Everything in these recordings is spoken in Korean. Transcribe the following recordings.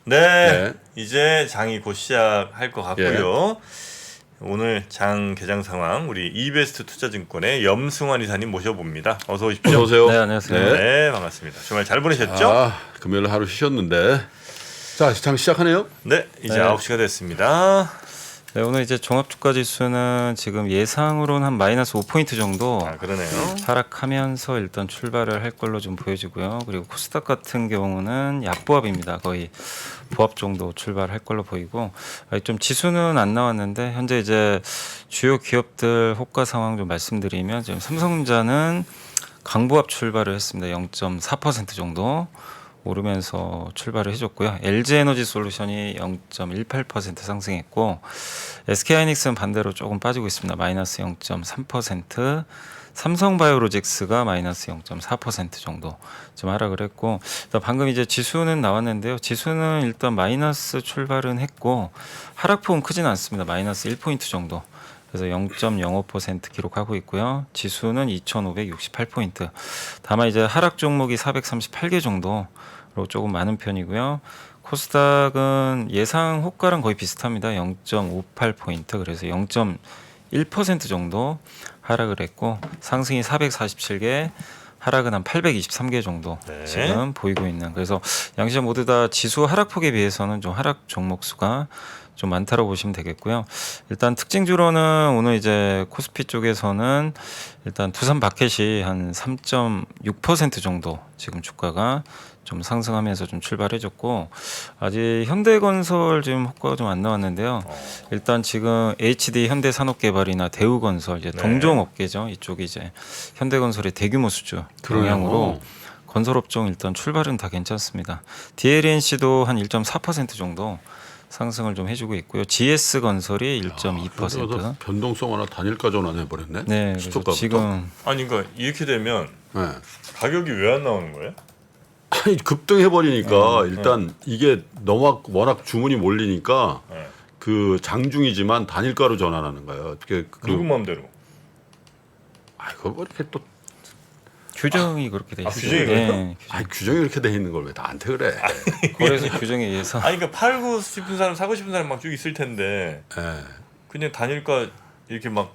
네, 이제 장이 곧 시작할 것 같고요. 오늘 장 개장 상황 우리 이베스트 투자증권의 염승환 이사님 모셔봅니다. 어서 오십시오. 어서 오세요. 네, 안녕하세요. 네, 반갑습니다. 주말 잘 보내셨죠? 금요일 하루 쉬셨는데. 자, 장 시작하네요. 네, 이제 네. 9시가 됐습니다. 네, 오늘 이제 종합주가지수는 지금 예상으로는 한 마이너스 5포인트 정도 그러네요. 하락하면서 일단 출발을 할 걸로 좀 보여지고요. 그리고 코스닥 같은 경우는 약보합입니다. 거의 보합 정도 출발할 걸로 보이고, 좀 지수는 안 나왔는데 현재 이제 주요 기업들 호가 상황 좀 말씀드리면 지금 삼성전자는 강보합 출발을 했습니다. 0.4% 정도 오르면서 출발을 해줬고요. LG에너지솔루션이 0.18% 상승했고, SK하이닉스는 반대로 조금 빠지고 있습니다. 마이너스 0.3%, 삼성바이오로직스가 마이너스 0.4% 정도 좀 하락을 했고, 방금 이제 지수는 나왔는데요. 지수는 일단 마이너스 출발은 했고 하락폭은 크지는 않습니다. 마이너스 1포인트 정도. 그래서 0.05% 기록하고 있고요. 지수는 2,568포인트. 다만 이제 하락 종목이 438개 정도로 조금 많은 편이고요. 코스닥은 예상 호가랑 거의 비슷합니다. 0.58포인트. 그래서 0.1% 정도 하락을 했고, 상승이 447개, 하락은 한 823개 정도 지금 보이고 있는. 그래서 양시장 모두 다 지수 하락폭에 비해서는 좀 하락 종목 수가 좀 많다고 보시면 되겠고요. 일단 특징주로는 오늘 이제 코스피 쪽에서는 일단 두산 마켓이 한 3.6% 정도 지금 주가가 좀 상승하면서 좀 출발해줬고, 아직 현대건설 지금 호가가 좀 안 나왔는데요. 일단 지금 HD 현대산업개발이나 대우건설 이제 동종업계죠. 이쪽이 이제 현대건설의 대규모 수주 영향으로 건설업종 일단 출발은 다 괜찮습니다. DLNC도 한 1.4% 정도 상승을 좀 해주고 있고요. GS건설이 1.2%. 변동성 하나 단일가 전환해 버렸네. 네, 그래서 지금 아니 그러니까 이렇게 되면 가격이 왜 안 나오는 거예요? 아니 급등해 버리니까 일단 이게 너무 워낙 주문이 몰리니까 그 장중이지만 단일가로 전환하는 거예요. 누구 마음대로? 그거 뭐 이렇게 또 규정이 그렇게 돼 있어요. 규정이 그래요? 규정이 이렇게 돼 있는 걸 왜 나한테 그래? 거래소 규정에 의해서. 아니 그러니까 팔고 싶은 사람 사고 싶은 사람 막 쭉 있을 텐데 그냥 단일가 이렇게 막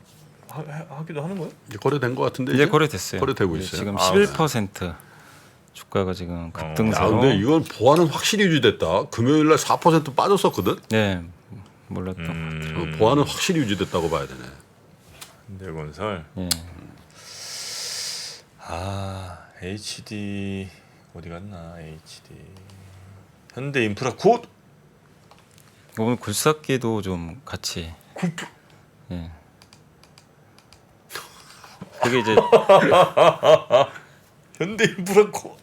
하기도 하는 거예요? 이제 거래된 것 같은데 이제 거래됐어요. 거래되고 있어요. 지금 11% 주가가 지금 급등세로. 근데 이건 보안은 확실히 유지됐다. 금요일 날 4% 빠졌었거든. 네, 몰랐던. 보안은 확실히 유지됐다고 봐야 되네. 현대건설. 예. HD 어디 갔나? HD 현대인프라 곧 오늘 굴삭기도 좀 같이. 예. 그게 이제 현대인프라 곧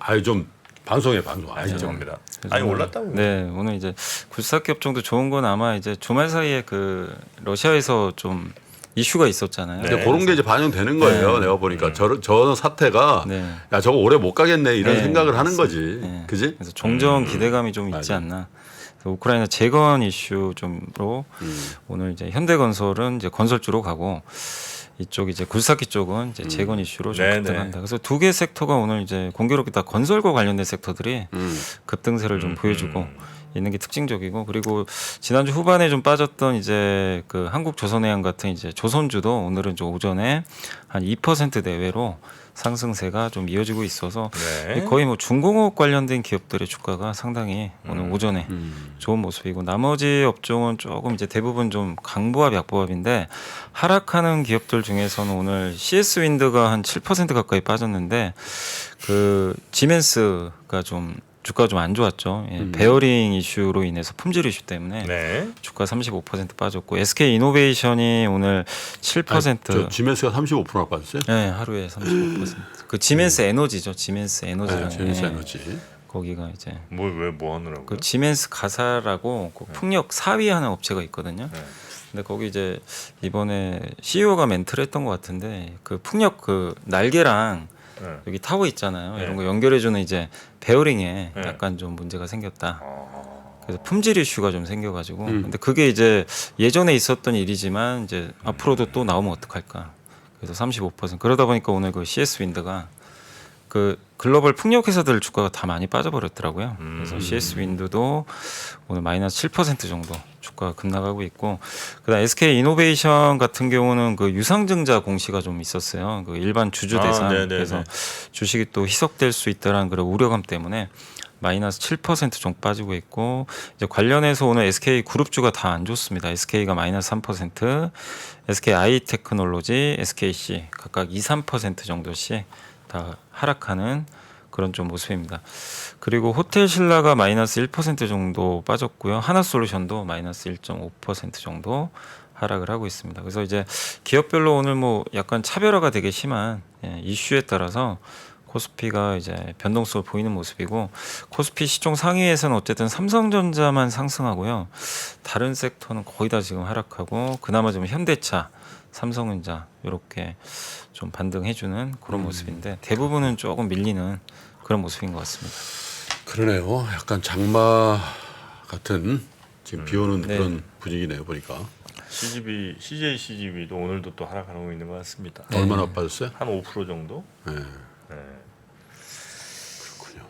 9%. 좀 방송해 방송. 인정합니다. 아니 올랐다고요. 네, 오늘 이제 굴삭기 업종도 좋은 건 아마 이제 주말 사이에 그 러시아에서 좀 이슈가 있었잖아요. 근데 그런 게 이제 반영되는 거예요. 내가 보니까 저런 사태가 야 저거 오래 못 가겠네 이런 생각을 하는 거지. 그지? 그래서 종전 기대감이 좀 있지 않나. 그래서 우크라이나 재건 이슈 좀로 오늘 이제 현대건설은 이제 건설주로 가고, 이쪽 이제 굴삭기 쪽은 이제 재건 이슈로 좀 급등한다. 그래서 두 개 섹터가 오늘 이제 공교롭게 다 건설과 관련된 섹터들이 급등세를 좀 보여주고 있는 게 특징적이고, 그리고 지난주 후반에 좀 빠졌던 이제 그 한국조선해양 같은 이제 조선주도 오늘은 좀 오전에 한 2% 내외로 상승세가 좀 이어지고 있어서 거의 뭐 중공업 관련된 기업들의 주가가 상당히 오늘 오전에 좋은 모습이고, 나머지 업종은 조금 이제 대부분 좀 강보합 약보합인데, 하락하는 기업들 중에서는 오늘 CS 윈드가 한 7% 가까이 빠졌는데, 그 지멘스가 좀 주가가 좀 안 좋았죠. 베어링 이슈로 인해서 품질 이슈 때문에 주가 35% 빠졌고, SK 이노베이션이 오늘 7%. 지멘스가 35%나 빠졌어요? 네, 하루에 35%. 그 지멘스 에너지죠. 지멘스 에너지라는. 지멘스 에너지. 거기가 이제 뭐 하느라고? 그 지멘스 가사라고 그 풍력 사위하는 업체가 있거든요. 근데 거기 이제 이번에 CEO가 멘트를 했던 것 같은데, 그 풍력 그 날개랑 여기 타워 있잖아요. 이런 거 연결해주는 이제 베어링에 약간 좀 문제가 생겼다. 그래서 품질 이슈가 좀 생겨가지고. 근데 그게 이제 예전에 있었던 일이지만 이제 앞으로도 또 나오면 어떡할까. 그래서 35%. 그러다 보니까 오늘 그 CS 윈드가 그 글로벌 풍력 회사들 주가가 다 많이 빠져버렸더라고요. 그래서 CS 윈드도 오늘 마이너스 7% 정도 주가가 급락하고 있고, 그다음 SK 이노베이션 같은 경우는 그 유상증자 공시가 좀 있었어요. 그 일반 주주 대상 그래서 주식이 또 희석될 수 있다라는 그런 우려감 때문에 마이너스 7% 정도 빠지고 있고, 이제 관련해서 오늘 SK 그룹주가 다 안 좋습니다. SK가 마이너스 3%, SK 아이테크놀로지, SKC 각각 2, 3% 정도씩 다 하락하는 그런 좀 모습입니다. 그리고 호텔신라가 마이너스 1% 정도 빠졌고요. 하나솔루션도 마이너스 1.5% 정도 하락을 하고 있습니다. 그래서 이제 기업별로 오늘 뭐 약간 차별화가 되게 심한 이슈에 따라서 코스피가 이제 변동성을 보이는 모습이고, 코스피 시총 상위에서는 어쨌든 삼성전자만 상승하고요. 다른 섹터는 거의 다 지금 하락하고, 그나마 좀 현대차, 삼성전자 이렇게 좀 반등해주는 그런 모습인데, 대부분은 조금 밀리는 그런 모습인 것 같습니다. 그러네요. 약간 장마 같은 지금 비오는 네. 그런 분위기네요. 보니까 CJ CGV도 오늘도 또 하락하고 있는 것 같습니다. 얼마나 빠졌어요? 한 5% 정도. 네. 네.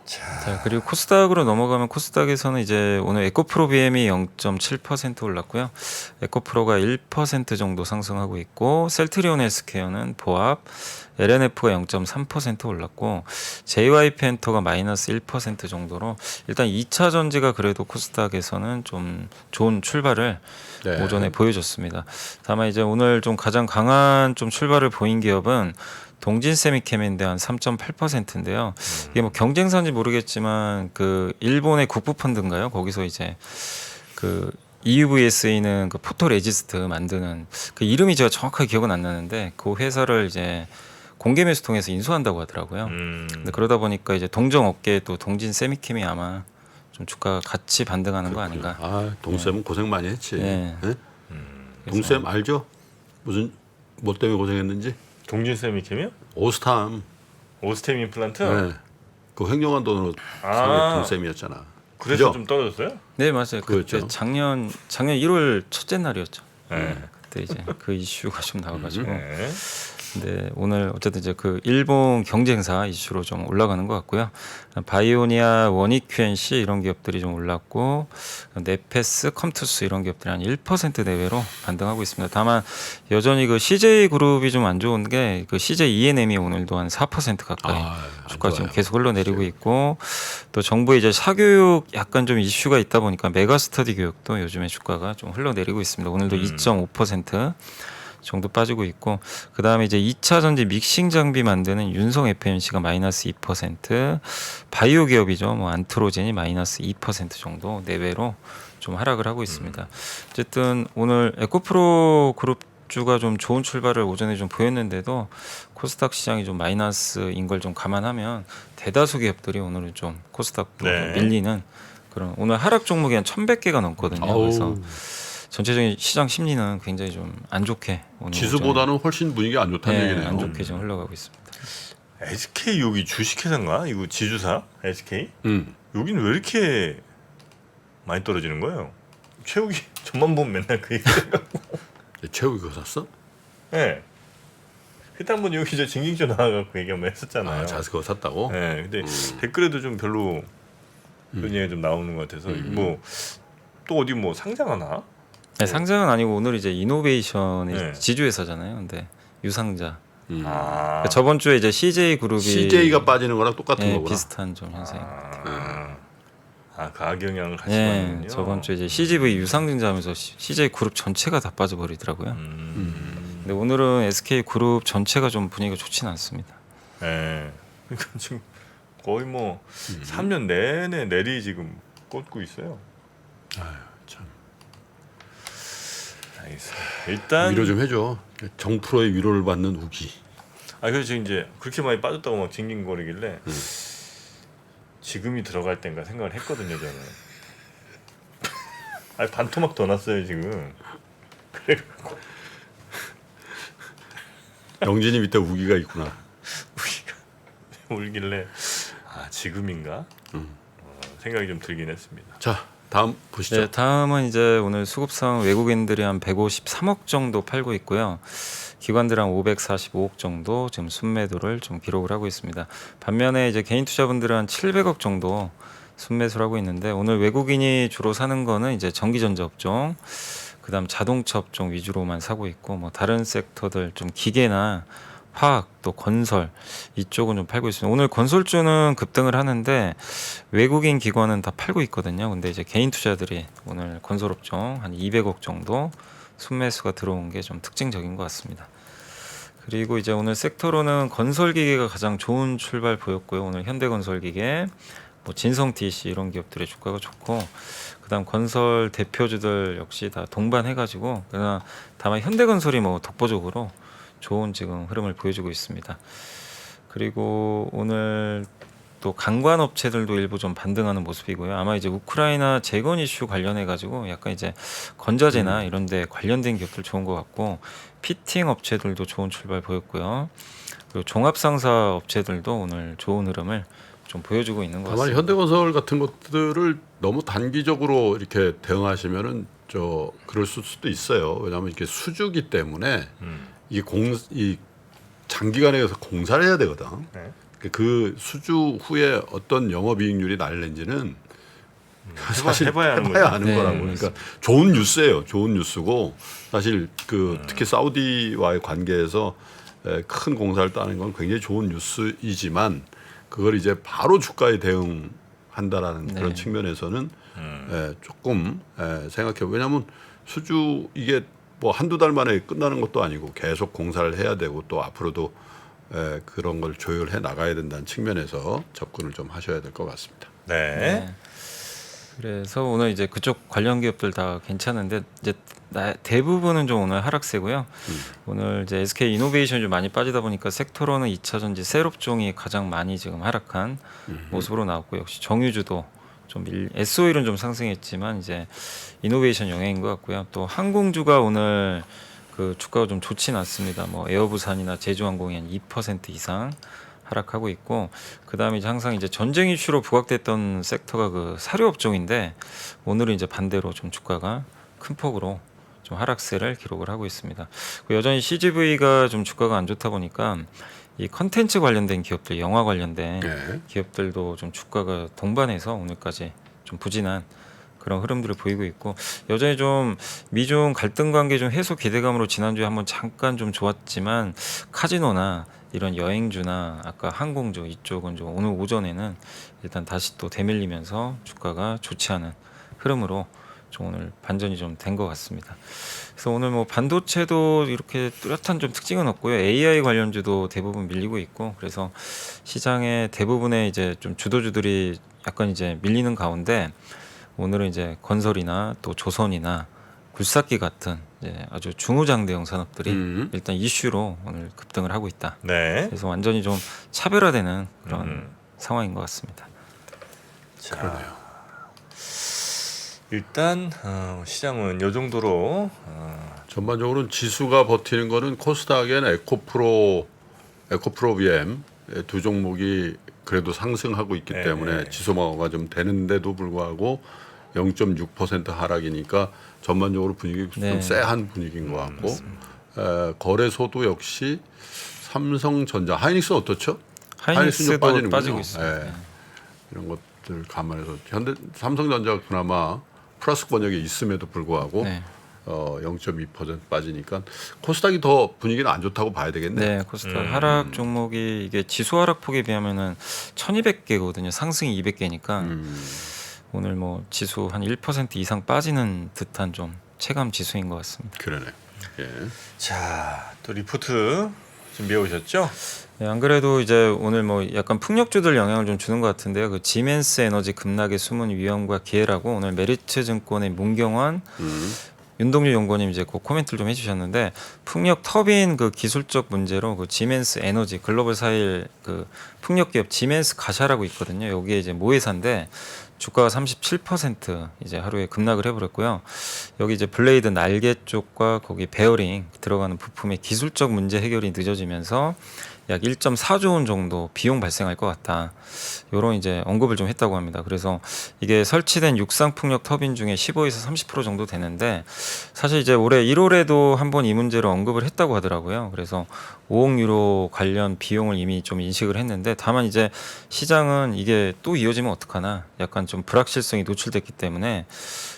자, 그리고 코스닥으로 넘어가면, 코스닥에서는 이제 오늘 에코프로 BM이 0.7% 올랐고요. 에코프로가 1% 정도 상승하고 있고, 셀트리온 헬스케어는 보합, LNF가 0.3% 올랐고, JYP엔터가 마이너스 1% 정도로, 일단 2차 전지가 그래도 코스닥에서는 좀 좋은 출발을 네. 오전에 보여줬습니다. 다만 이제 오늘 좀 가장 강한 좀 출발을 보인 기업은 동진세미캠인데 한 3.8%인데요. 이게 뭐 경쟁사인지 모르겠지만 그 일본의 국부 펀드인가요? 거기서 이제 그 EUVS에는 그 포토 레지스트 만드는 그 이름이 제가 정확하게 기억은 안 나는데, 그 회사를 이제 공개 매수 통해서 인수한다고 하더라고요. 근데 그러다 보니까 이제 동종 업계에 또 동진세미캠이 아마 좀 주가가 같이 반등하는 거 아닌가. 아, 동쌤은 고생 많이 했지. 네. 네? 동쌤 알죠? 무슨 뭐 때문에 고생했는지? 동진세미캠이요? 오스탐. 오스템 임플란트? 네. 그 횡령한 돈으로 아. 동쌤이었잖아. 그래서 그죠? 좀 떨어졌어요? 네, 맞아요. 그렇죠. 그때 작년 1월 첫째 날이었죠. 네. 그때 이제 그 이슈가 좀 나와가지고. 네. 근데 오늘 어쨌든 이제 그 일본 경쟁사 이슈로 좀 올라가는 것 같고요. 바이오니아, 원익QNC 이런 기업들이 좀 올랐고, 네페스, 컴투스 이런 기업들이 한 1% 내외로 반등하고 있습니다. 다만 여전히 그 CJ 그룹이 좀 안 좋은 게, 그 CJ E&M이 오늘도 한 4% 가까이 안 주가 지금 좋아요. 계속 흘러내리고 있고, 또 정부 이제 사교육 약간 좀 이슈가 있다 보니까 메가스터디 교육도 요즘에 주가가 좀 흘러내리고 있습니다. 오늘도 2.5% 정도 빠지고 있고, 그 다음에 이제 2차 전지 믹싱 장비 만드는 윤성 FMC가 마이너스 2%, 바이오 기업이죠. 뭐 안트로젠이 마이너스 2% 정도 내외로 좀 하락을 하고 있습니다. 어쨌든 오늘 에코프로 그룹주가 좀 좋은 출발을 오전에 좀 보였는데도 코스닥 시장이 좀 마이너스인 걸 좀 감안하면 대다수 기업들이 오늘은 좀 코스닥도 네. 좀 밀리는 그런, 오늘 하락 종목이 한 1,100개가 넘거든요. 그래서 아우, 전체적인 시장 심리는 굉장히 좀 안 좋게 오늘 지수보다는 훨씬 분위기가 안 좋다는 오전에, 얘기네요. 안 좋게 좀 흘러가고 있습니다. SK 여기 주식회사인가? 이거 지주사? SK? 음. 여기는 왜 이렇게 많이 떨어지는 거예요? 최욱이 저만 보면 맨날 그 얘기해갖고. 최욱이 그거 샀어? 네. 그때 한번 여기 저 진경쇼 나와갖고 얘기 한번 했었잖아요. 아, 자스 그거 샀다고? 네. 근데 댓글에도 좀 별로 그런 얘기 좀 나오는 것 같아서 뭐 또 어디 뭐 상장하나? 네, 상장은 아니고 오늘 이제 이노베이션이 네. 지주회사잖아요. 근데 유상자. 음. 아. 저번 주에 이제 CJ 그룹이 CJ가 빠지는 거랑 똑같은 네, 거구나. 비슷한 좀 현상. 그 악영향을 같이 네, 받는군요. 저번 주에 이제 CGV 유상증자하면서 CJ 그룹 전체가 다 빠져버리더라고요. 근데 오늘은 SK 그룹 전체가 좀 분위기가 좋지는 않습니다. 네. 그러니까 지금 거의 뭐 3년 내내 내리 지금 꽂고 있어요. 아유, 참. 알겠습니다. 일단 위로 좀 해줘. 정프로의 위로를 받는 우기. 그래서 이제 그렇게 많이 빠졌다고 막 징징거리길래 지금이 들어갈 땐가 생각을 했거든요, 저는. 반토막 더 났어요 지금. 그래갖고 영진이 밑에 우기가 있구나. 울길래 지금인가 생각이 좀 들긴 했습니다. 자, 다음 보시죠. 네, 다음은 이제 오늘 수급상 외국인들이 한 153억 정도 팔고 있고요. 기관들 한 545억 정도 지금 순매도를 좀 기록을 하고 있습니다. 반면에 이제 개인 투자분들은 한 700억 정도 순매수를 하고 있는데 오늘 외국인이 주로 사는 거는 이제 전기전자 업종, 그다음 자동차 업종 위주로만 사고 있고 뭐 다른 섹터들 좀 기계나 화학 또 건설 이쪽은 좀 팔고 있습니다. 오늘 건설주는 급등을 하는데 외국인 기관은 다 팔고 있거든요. 근데 이제 개인 투자들이 오늘 건설 업종 한 200억 정도 순매수가 들어온 게 좀 특징적인 것 같습니다. 그리고 이제 오늘 섹터로는 건설기계가 가장 좋은 출발 보였고요. 오늘 현대건설기계, 뭐 진성TC 이런 기업들의 주가가 좋고, 그다음 건설 대표주들 역시 다 동반해가지고, 그러나 다만 현대건설이 뭐 독보적으로 좋은 지금 흐름을 보여주고 있습니다. 그리고 오늘 또 강관 업체들도 일부 좀 반등하는 모습이고요. 아마 이제 우크라이나 재건 이슈 관련해 가지고 약간 이제 건자재나 이런 데 관련된 기업들 좋은 것 같고, 피팅 업체들도 좋은 출발 보였고요. 그리고 종합상사 업체들도 오늘 좋은 흐름을 좀 보여주고 있는 것 다만 같습니다. 현대건설 같은 것들을 너무 단기적으로 이렇게 대응하시면은 그럴 수도 있어요. 왜냐하면 이게 수주기 때문에 이 장기간에 서 공사를 해야 되거든. 네. 그 수주 후에 어떤 영업이익률이 날는지는 사실 해봐야 하는 아는 네, 거라고. 그러니까 좋은 뉴스예요. 좋은 뉴스고 사실 특히 사우디와의 관계에서 큰 공사를 따는 건 굉장히 좋은 뉴스이지만 그걸 이제 바로 주가에 대응한다라는 그런 측면에서는 조금 생각해. 왜냐하면 수주 이게 뭐 한두 달 만에 끝나는 것도 아니고 계속 공사를 해야 되고 또 앞으로도 그런 걸 조율해 나가야 된다는 측면에서 접근을 좀 하셔야 될 것 같습니다. 네. 그래서 오늘 이제 그쪽 관련 기업들 다 괜찮은데 이제 대부분은 좀 오늘 하락세고요. 오늘 이제 SK 이노베이션이 좀 많이 빠지다 보니까 섹터로는 2차 전지 셋업종이 가장 많이 지금 하락한 모습으로 나왔고, 역시 정유주도 좀 SO일은 좀 상승했지만 이제 이노베이션 영향인 것 같고요. 또 항공주가 오늘 그 주가가 좀 좋진 않습니다. 뭐 에어부산이나 제주항공이 한 2% 이상 하락하고 있고, 그다음에 이제 항상 이제 전쟁 이슈로 부각됐던 섹터가 그 사료 업종인데 오늘은 이제 반대로 좀 주가가 큰 폭으로 좀 하락세를 기록을 하고 있습니다. 여전히 CGV가 좀 주가가 안 좋다 보니까 이 컨텐츠 관련된 기업들, 영화 관련된 기업들도 좀 주가가 동반해서 오늘까지 좀 부진한 그런 흐름들을 보이고 있고, 여전히 좀 미중 갈등 관계 좀 해소 기대감으로 지난주에 한번 잠깐 좀 좋았지만 카지노나 이런 여행주나 아까 항공주 이쪽은 좀 오늘 오전에는 일단 다시 또 대밀리면서 주가가 좋지 않은 흐름으로 좀 오늘 반전이 좀 된 것 같습니다. 그래서 오늘 뭐 반도체도 이렇게 뚜렷한 좀 특징은 없고요. AI 관련주도 대부분 밀리고 있고, 그래서 시장의 대부분의 이제 좀 주도주들이 약간 이제 밀리는 가운데 오늘은 이제 건설이나 또 조선이나 굴삭기 같은 이제 아주 중후장대형 산업들이 일단 이슈로 오늘 급등을 하고 있다. 네. 그래서 완전히 좀 차별화되는 그런 상황인 것 같습니다. 자, 일단 시장은 이 정도로 전반적으로는 지수가 버티는 거는 코스닥엔 에코프로 BM 두 종목이 그래도 상승하고 있기 때문에 지소방어가 좀 되는데도 불구하고 0.6% 하락이니까 전반적으로 분위기 좀 쎄한 분위기인 것 같고 거래소도 역시 삼성전자, 하이닉스는 어떻죠? 하이닉스는 좀 빠지고 있어요. 이런 것들 감안해서 삼성전자가 그나마 플러스 권역에 있음에도 불구하고 0.2% 빠지니까 코스닥이 더 분위기는 안 좋다고 봐야 되겠네. 네, 코스닥 하락 종목이 이게 지수 하락폭에 비하면은 1,200개거든요. 상승이 200개니까 오늘 뭐 지수 한 1% 이상 빠지는 듯한 좀 체감 지수인 것 같습니다. 그러네. 예. 자, 또 리포트 준비해 오셨죠? 네, 안 그래도 이제 오늘 뭐 약간 풍력주들 영향을 좀 주는 것 같은데요. 그 지멘스 에너지 급락의 숨은 위험과 기회라고 오늘 메리츠증권의 문경환 윤동주 연구원님 이제 그 코멘트를 좀 해주셨는데, 풍력 터빈 그 기술적 문제로 그 지멘스 에너지 글로벌 4일 그 풍력 기업 지멘스 가샤라고 있거든요. 여기에 이제 모회사인데 주가가 37% 이제 하루에 급락을 해버렸고요. 여기 이제 블레이드 날개 쪽과 거기 베어링 들어가는 부품의 기술적 문제 해결이 늦어지면서 약 1.4조 원 정도 비용 발생할 것 같다. 이런 이제 언급을 좀 했다고 합니다. 그래서 이게 설치된 육상 풍력 터빈 중에 15에서 30% 정도 되는데 사실 이제 올해 1월에도 한번 이 문제를 언급을 했다고 하더라고요. 그래서 5억 유로 관련 비용을 이미 좀 인식을 했는데 다만 이제 시장은 이게 또 이어지면 어떡하나 약간 좀 불확실성이 노출됐기 때문에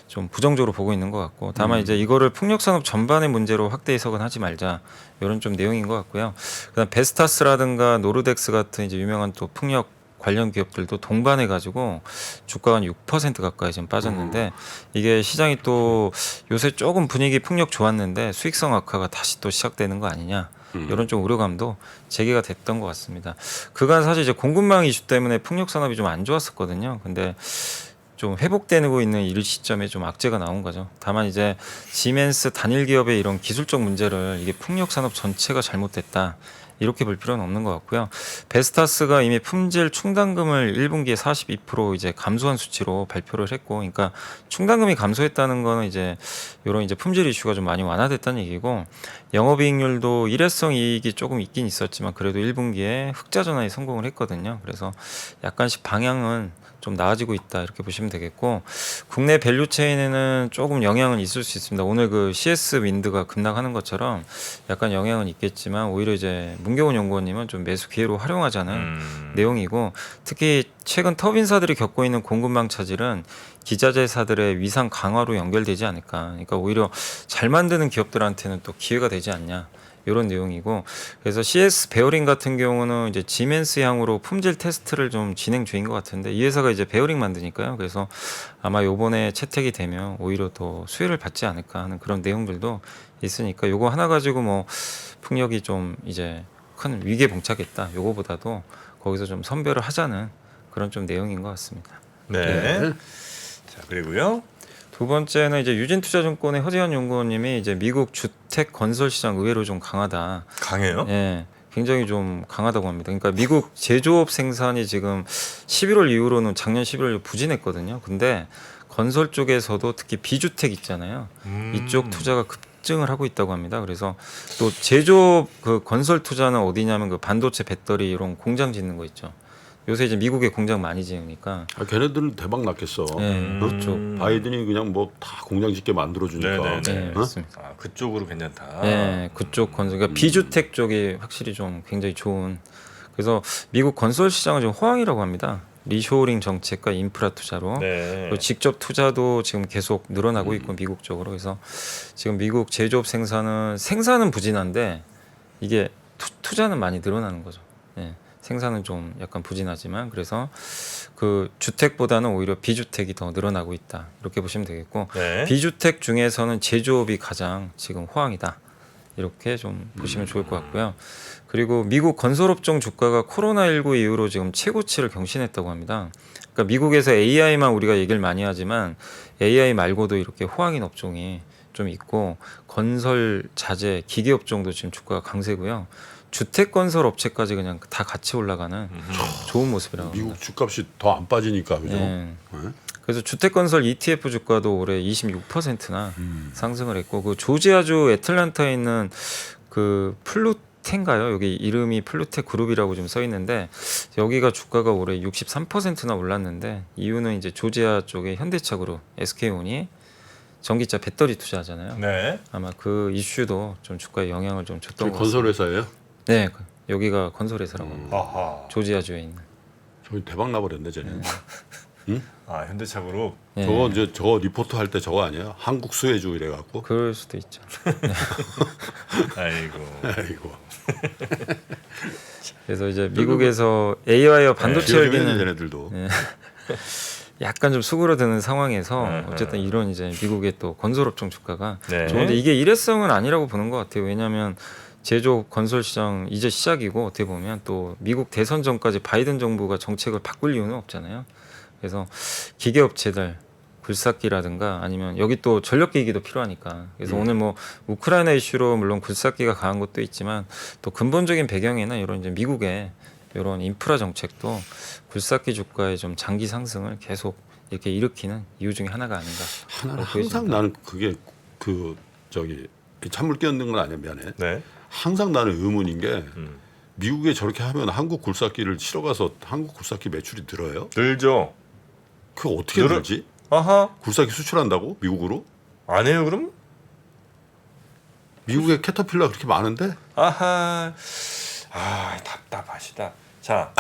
좀 부정적으로 보고 있는 것 같고 다만 이제 이거를 풍력산업 전반의 문제로 확대 해석은 하지 말자 이런 좀 내용인 것 같고요. 그다음 베스타스라든가 노르덱스 같은 이제 유명한 또 풍력 관련 기업들도 동반해 가지고 주가가 한 6% 가까이 지금 빠졌는데 이게 시장이 또 요새 조금 분위기 풍력 좋았는데 수익성 악화가 다시 또 시작되는 거 아니냐. 이런 좀 우려감도 제기가 됐던 것 같습니다. 그간 사실 이제 공급망 이슈 때문에 풍력 산업이 좀 안 좋았었거든요. 근데 좀 회복되고 있는 이 시점에 좀 악재가 나온 거죠. 다만 이제 시멘스 단일 기업의 이런 기술적 문제를 이게 풍력 산업 전체가 잘못됐다. 이렇게 볼 필요는 없는 것 같고요. 베스타스가 이미 품질 충당금을 1분기에 42% 이제 감소한 수치로 발표를 했고, 그러니까 충당금이 감소했다는 거는 이제 이런 이제 품질 이슈가 좀 많이 완화됐다는 얘기고, 영업이익률도 일회성 이익이 조금 있긴 있었지만 그래도 1분기에 흑자 전환에 성공을 했거든요. 그래서 약간씩 방향은 좀 나아지고 있다 이렇게 보시면 되겠고 국내 밸류 체인에는 조금 영향은 있을 수 있습니다. 오늘 그 CS 윈드가 급락하는 것처럼 약간 영향은 있겠지만 오히려 이제 문경훈 연구원님은 좀 매수 기회로 활용하자는 내용이고 특히 최근 터빈사들이 겪고 있는 공급망 차질은 기자재사들의 위상 강화로 연결되지 않을까. 그러니까 오히려 잘 만드는 기업들한테는 또 기회가 되지 않냐. 이런 내용이고 그래서 CS 베어링 같은 경우는 이제 지멘스 향으로 품질 테스트를 좀 진행 중인 것 같은데 이 회사가 이제 베어링 만드니까요. 그래서 아마 요번에 채택이 되면 오히려 더 수혜를 받지 않을까 하는 그런 내용들도 있으니까 요거 하나 가지고 뭐 풍력이 좀 이제 큰 위기에 봉착했다. 요거보다도 거기서 좀 선별을 하자는 그런 좀 내용인 것 같습니다. 네. 자 그리고요. 두 번째는 이제 유진투자증권의 허재현 연구원님이 이제 미국 주택 건설 시장 의외로 좀 강하다. 강해요? 예, 굉장히 좀 강하다고 합니다. 그러니까 미국 제조업 생산이 지금 11월 이후로는 작년 11월 부진했거든요. 근데 건설 쪽에서도 특히 비주택 있잖아요. 이쪽 투자가 급증을 하고 있다고 합니다. 그래서 또 제조업 그 건설 투자는 어디냐면 그 반도체 배터리 이런 공장 짓는 거 있죠. 요새 이제 미국에 공장 많이 지으니까. 걔네들은 대박 났겠어. 네, 그렇죠. 바이든이 그냥 뭐 다 공장 짓게 만들어 주니까. 네, 맞습니다. 아, 그쪽으로 괜찮다. 네, 그쪽 건설, 그러니까 비주택 쪽이 확실히 좀 굉장히 좋은. 그래서 미국 건설 시장은 지금 호황이라고 합니다. 리쇼어링 정책과 인프라 투자로 네. 그리고 직접 투자도 지금 계속 늘어나고 있고 미국 쪽으로 그래서 지금 미국 제조업 생산은 부진한데 이게 투자는 많이 늘어나는 거죠. 네. 생산은 좀 약간 부진하지만 그래서 그 주택보다는 오히려 비주택이 더 늘어나고 있다 이렇게 보시면 되겠고 네. 비주택 중에서는 제조업이 가장 지금 호황이다 이렇게 좀 보시면 좋을 것 같고요. 그리고 미국 건설업종 주가가 코로나19 이후로 지금 최고치를 경신했다고 합니다. 그러니까 미국에서 AI만 우리가 얘기를 많이 하지만 AI 말고도 이렇게 호황인 업종이 좀 있고 건설 자재 기계 업종도 지금 주가가 강세고요. 주택 건설 업체까지 그냥 다 같이 올라가는 좋은 모습이라고 합니다. 미국 주값이 더 안 빠지니까 그죠? 네. 그래서 주택 건설 ETF 주가도 올해 26%나 상승을 했고 그 조지아주 애틀란타에 있는 그 플루테인가요? 여기 이름이 플루테 그룹이라고 좀 써 있는데 여기가 주가가 올해 63%나 올랐는데 이유는 이제 조지아 쪽의 현대차 그룹 SK온이 전기차 배터리 투자하잖아요. 네. 아마 그 이슈도 좀 주가에 영향을 좀 줬던 것 같습니다. 건설 회사예요? 네, 여기가 건설회사라고 합니다. 아하. 조지아주에 있는. 저기 대박 나버렸네 쟤는. 아 현대차그룹. 네, 저거 이제 저거 리포트 할 때 저거 아니에요? 한국 수혜주 이래 갖고. 그럴 수도 있죠. 아이고. 아이고. 그래서 이제 미국에서 AI와 반도체 기어 좀 해야지, 열기는 쟤네들도. 약간 좀 수그러드는 상황에서 네, 어쨌든 이런 이제 미국의 또 건설업종 주가가 네. 좋은데 이게 일회성은 아니라고 보는 것 같아요. 왜냐하면 제조 건설 시장 이제 시작이고 어떻게 보면 또 미국 대선 전까지 바이든 정부가 정책을 바꿀 이유는 없잖아요. 그래서 기계업체들 굴삭기라든가 아니면 여기 또 전력기기도 필요하니까 그래서 오늘 뭐 우크라이나 이슈로 물론 굴삭기가 강한 것도 있지만 또 근본적인 배경에는 이런 이제 미국의 이런 인프라 정책도 굴삭기 주가의 좀 장기 상승을 계속 이렇게 일으키는 이유 중에 하나가 아닌가. 하나는 항상 나는 그게 그 저기 찬물 끼얹는 건 아니야 미안해. 네. 항상 나는 의문인 게 미국에 저렇게 하면 한국 굴삭기를 실어가서 한국 굴삭기 매출이 늘어요? 늘죠. 그게 어떻게 늘지? 아하. 굴삭기 수출한다고 미국으로? 안 해요 그럼? 미국에 캐터필라 그렇게 많은데? 아하. 아 답답하시다. 자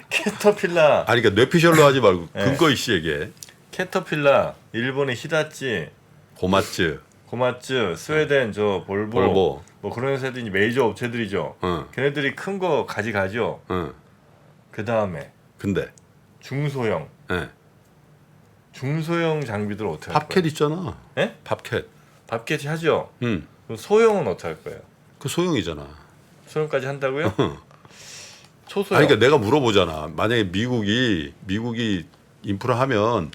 캐터필라. 아니 그러니까 뇌피셜로 하지 말고 근거 있이 얘기해. 캐터필라, 일본의 히다치, 고마츠. 고마츠, 스웨덴 저 볼보, 뭐 그런 회사들이 메이저 업체들이죠. 응. 걔네들이 큰 거 가져가죠. 응. 그 다음에 근데 중소형, 예. 중소형 장비들 어떻게 할 팝캣 거예요? 있잖아. 예? 팝캣. 밥켓이 하죠. 응. 그럼 소형은 어떻게 할 거예요? 그 소형이잖아. 소형까지 한다고요? 초소형. 아니 그러니까 내가 물어보잖아. 만약에 미국이 인프라 하면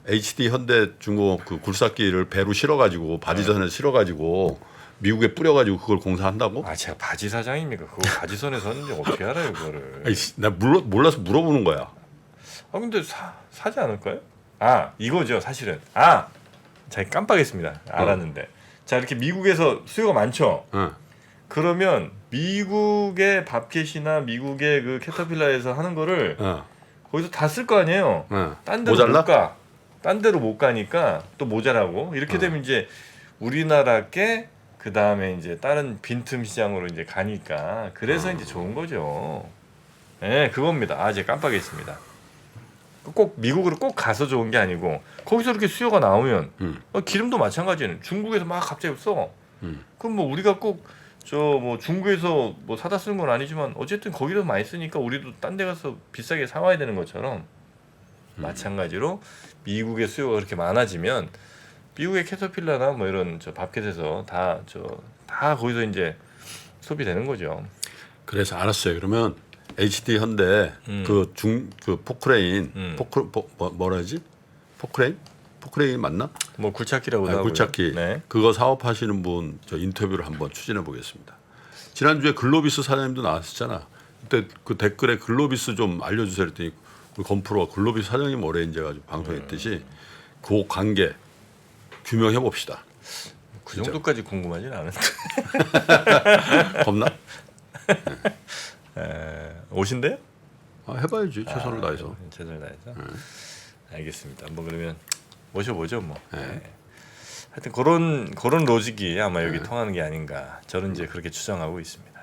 HD 현대 중공업 그 굴삭기를 배로 실어가지고 바지선에 실어가지고 미국에 뿌려가지고 그걸 공사한다고? 아 제가 바지 사장입니까? 그거 바지선에서 하는지 어떻게 알아요 그거를? 아니, 나 몰라서 물어보는 거야. 아 근데 사지 않을까요? 아 이거죠 사실은. 아 제가 깜빡했습니다. 알았는데. 자 이렇게 미국에서 수요가 많죠. 응. 그러면 미국의 밥켓이나 미국의 그 캐터필라에서 하는 거를 응. 거기서 다 쓸 거 아니에요. 응. 딴 데로 모자라? 못 가. 딴 데로 못 가니까 또 모자라고. 이렇게 되면 이제 우리나라께 그 다음에 이제 다른 빈틈 시장으로 이제 가니까 그래서 이제 좋은 거죠. 네, 그겁니다. 아, 제가 깜빡했습니다. 꼭 미국으로 꼭 가서 좋은 게 아니고 거기서 이렇게 수요가 나오면 기름도 마찬가지는 중국에서 막 갑자기 없어. 그럼 뭐 우리가 꼭 저 뭐 중국에서 뭐 사다 쓰는 건 아니지만 어쨌든 거기서 많이 쓰니까 우리도 딴 데 가서 비싸게 사와야 되는 것처럼 마찬가지로 미국의 수요가 그렇게 많아지면 미국의 캐터필라나 뭐 이런 저 밥켓에서 다 거기서 이제 소비되는 거죠. 그래서 알았어요. 그러면 HD 현대 그 포크레인 뭐라 하지? 포크레인 맞나? 뭐 굴착기라고도 하고요. 굴착기. 네. 그거 사업하시는 분 저 인터뷰를 한번 추진해 보겠습니다. 지난주에 글로비스 사장님도 나왔었잖아. 그때 그 댓글에 글로비스 좀 알려주세요 했더니 우리 건프로가 글로비스 사장님 오래 이제 가지고 방송했듯이 그 관계 규명해 봅시다. 그 정도까지 궁금하진 않은데. 겁나? 오신대요? 해봐야지 최선을 다해서. 최선을 다해서. 알겠습니다. 한번 그러면 모셔보죠 뭐. 네. 하여튼 그런 로직이 아마 여기 통하는 게 아닌가. 저는 이제 그렇게 추정하고 있습니다.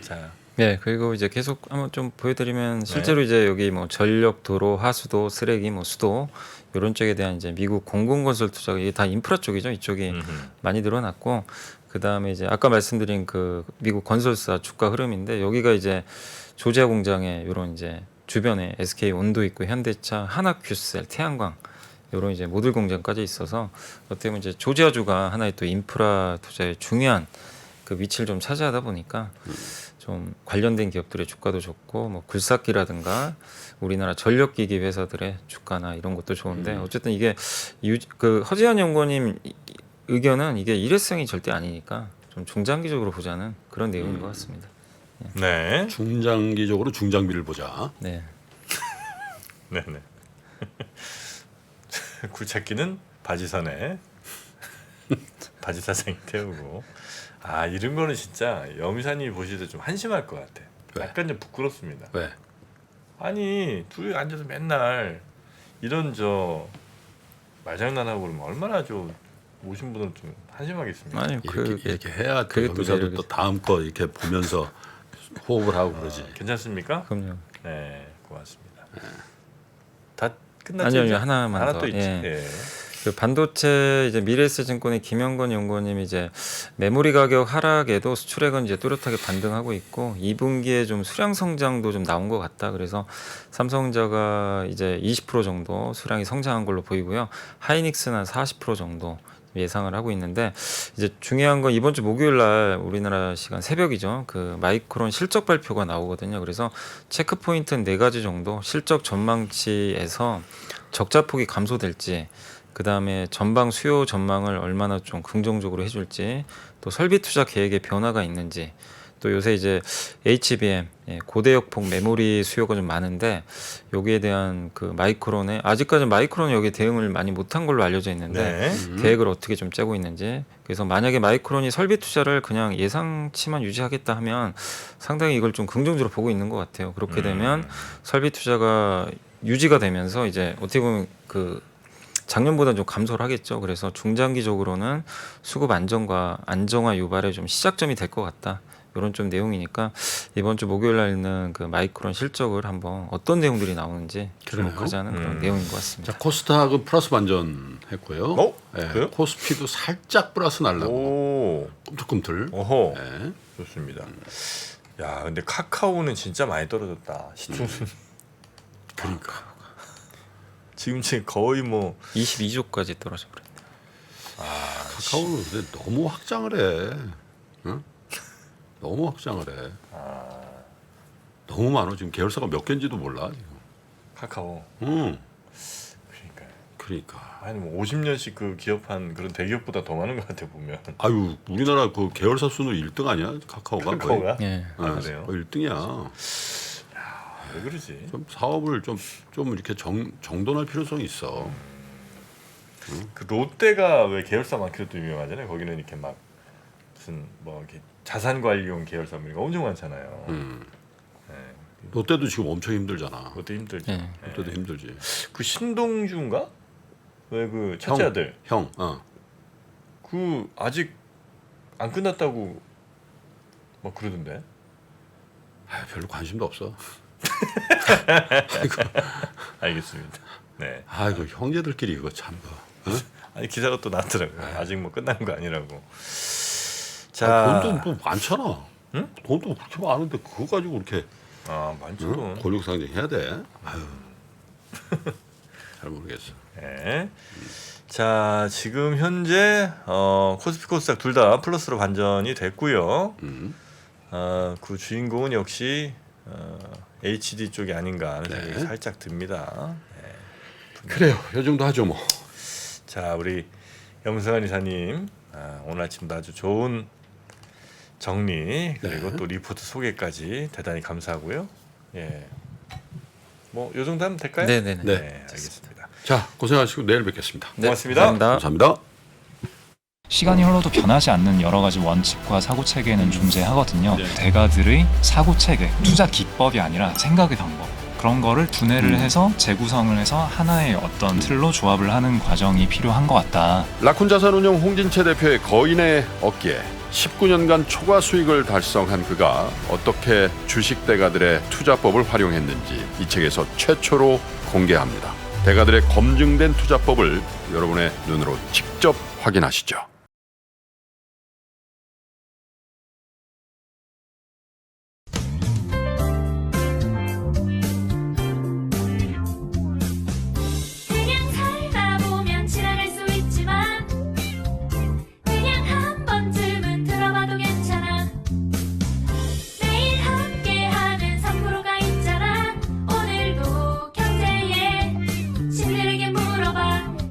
자, 네, 그리고 이제 계속 한번 좀 보여드리면 실제로 이제 여기 뭐 전력, 도로, 하수도, 쓰레기, 뭐 수도 이런 쪽에 대한 이제 미국 공공건설 투자가 이게 다 인프라 쪽이죠. 이쪽이 많이 늘어났고 그 다음에 이제 아까 말씀드린 그 미국 건설사 주가 흐름인데 여기가 이제 조지아 공장에 이런 이제 주변에 SK 온도 있고 현대차, 한화큐셀, 태양광 이런 이제 모듈 공장까지 있어서 어떻게 보면 이제 조지아주가 하나의 또 인프라 투자의 중요한 그 위치를 좀 차지하다 보니까 좀 관련된 기업들의 주가도 좋고 뭐 굴삭기라든가 우리나라 전력기기 회사들의 주가나 이런 것도 좋은데 어쨌든 이게 그 허지현 연구원님 의견은 이게 일회성이 절대 아니니까 좀 중장기적으로 보자는 그런 내용인 것 같습니다. 네, 중장기적으로 중장비를 보자. 네. 네. 굴착기는 바지선에 바지 사장이 태우고. 아 이런 거는 진짜 염이사님이 보실 때 좀 한심할 것 같아. 왜? 약간 좀 부끄럽습니다. 왜? 아니 둘이 앉아서 맨날 이런 저 말장난하고 그러면 얼마나 좀 오신 분은 좀 한심하겠습니까? 아니 이렇게 해야 또 그게 또 여기서도 매력이지. 또 다음 거 이렇게 보면서 호흡을 하고 그러지. 괜찮습니까? 그럼요. 네, 고맙습니다. 다 끝났죠? 아니요, 이제? 하나만 하나 더. 또 있지. 예. 예. 그 반도체 이제 미래에셋증권의 김영건 연구원님이 이제 메모리 가격 하락에도 수출액은 이제 뚜렷하게 반등하고 있고 2분기에 좀 수량 성장도 좀 나온 것 같다. 그래서 삼성전자가 이제 20% 정도 수량이 성장한 걸로 보이고요. 하이닉스는 40% 정도 예상을 하고 있는데 이제 중요한 건 이번 주 목요일 날 우리나라 시간 새벽이죠. 그 마이크론 실적 발표가 나오거든요. 그래서 체크 포인트는 4가지 정도 실적 전망치에서 적자폭이 감소될지 그 다음에 전방 수요 전망을 얼마나 좀 긍정적으로 해줄지 또 설비 투자 계획에 변화가 있는지 또 요새 이제 HBM 고대역폭 메모리 수요가 좀 많은데 여기에 대한 그 마이크론에 아직까지는 마이크론은 여기에 대응을 많이 못한 걸로 알려져 있는데 네. 계획을 어떻게 좀 짜고 있는지. 그래서 만약에 마이크론이 설비 투자를 그냥 예상치만 유지하겠다 하면 상당히 이걸 좀 긍정적으로 보고 있는 것 같아요. 그렇게 되면 설비 투자가 유지가 되면서 이제 어떻게 보면 그 작년보다 좀 감소를 하겠죠. 그래서 중장기적으로는 수급 안정과 안정화 유발의 좀 시작점이 될 것 같다. 이런 좀 내용이니까 이번 주 목요일 날 있는 그 마이크론 실적을 한번 어떤 내용들이 나오는지 그래요? 주목하자는 그런 내용인 것 같습니다. 자, 코스닥은 플러스 반전했고요. 어? 예, 그래요? 코스피도 살짝 플러스 날라고 오, 꿈틀꿈틀. 어허, 예. 좋습니다. 야, 근데 카카오는 진짜 많이 떨어졌다. 시총순 그러니까 지금 거의 뭐 22조까지 떨어져 버렸네요. 카카오는 근데 너무 확장을 해. 응? 너무 확장을 해. 너무 많아. 지금 계열사가 몇 개인지도 몰라. 지금. 카카오. 응. 그러니까. 그러니까. 아니 뭐 50년씩 그 기업한 그런 대기업보다 더 많은 것 같아 보면. 아유, 우리나라 그 계열사 수는 1등 아니야? 카카오가 거의. 카카오가? 예. 아, 그래요? 거의 1등이야. 왜 그러지? 좀 사업을 좀 이렇게 정돈할 필요성이 있어. 그 롯데가 왜 계열사 많기로 유명하잖아요. 거기는 이렇게 막 무슨 뭐 이렇게 자산 관리용 계열사 뭐 이런 거 엄청 많잖아요. 네. 롯데도 지금 엄청 힘들잖아. 그것도 힘들죠. 예. 네. 롯데도 힘들지. 그 신동주인가? 왜 그 첫째 아들? 형. 그 아직 안 끝났다고 막 그러던데. 아, 별로 관심도 없어. 알겠습니다. 네. 아이고, 형제들끼리 이거 참. 아니 기사가 또 나왔더라고요. 아직 뭐 끝난 거 아니라고. 자, 돈도 또 많잖아. 응? 돈도 그렇게 많은데 그거 가지고 이렇게 많죠. 응? 권력상정 해야 돼. 아유. 잘 모르겠어. 네. 자, 지금 현재 코스피 코스닥 둘 다 플러스로 반전이 됐고요. 그 주인공은 역시 HD 쪽이 아닌가 하는 생각이 살짝 듭니다. 그래요. 요 정도 하죠 뭐. 자, 우리 염승환 이사님 오늘 아침도 아주 좋은 정리 그리고 또 리포트 소개까지 대단히 감사하고요. 예, 뭐 요 정도 하면 될까요? 네네네. 네, 알겠습니다. 자, 고생하시고 내일 뵙겠습니다. 네, 고맙습니다. 감사합니다. 시간이 흘러도 변하지 않는 여러 가지 원칙과 사고 체계는 존재하거든요. 대가들의 사고 체계, 투자 기법이 아니라 생각의 방법. 그런 거를 분해를 해서 재구성을 해서 하나의 어떤 틀로 조합을 하는 과정이 필요한 것 같다. 라쿤 자산운용 홍진채 대표의 거인의 어깨에 19년간 초과 수익을 달성한 그가 어떻게 주식 대가들의 투자법을 활용했는지 이 책에서 최초로 공개합니다. 대가들의 검증된 투자법을 여러분의 눈으로 직접 확인하시죠.